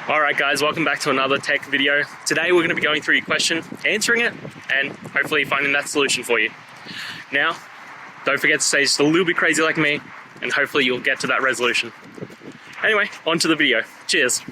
Alright guys, welcome back to another tech video. Today we're going to be going through your question, answering it, and hopefully finding that solution for you. Now, don't forget to stay just a little bit crazy like me, and hopefully you'll get to that resolution. Anyway, on to the video. Cheers.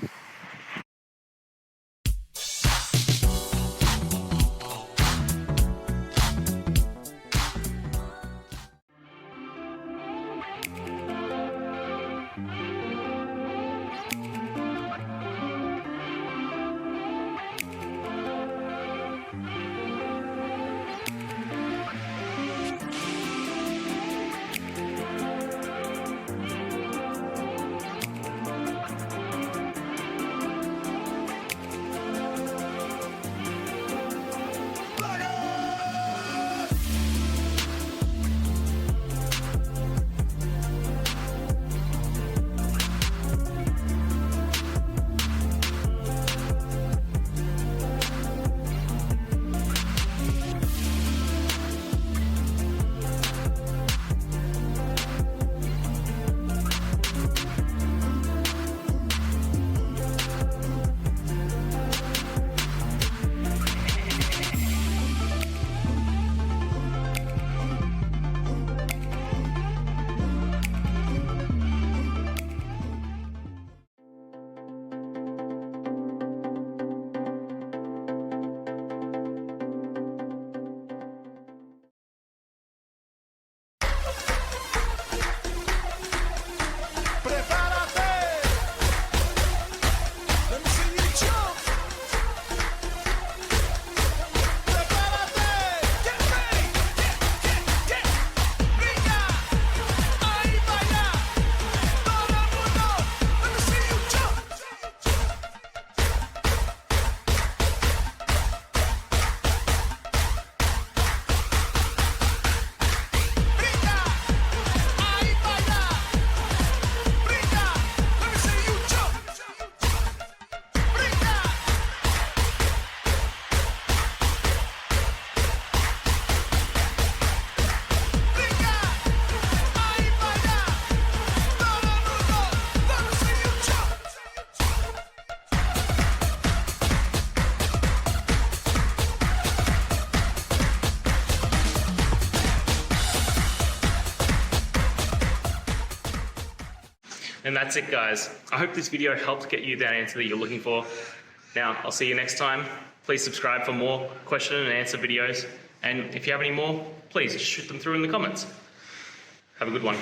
And that's it guys. I hope this video helped get you that answer that you're looking for. Now, I'll see you next time. Please subscribe for more question and answer videos. And if you have any more, please shoot them through in the comments. Have a good one.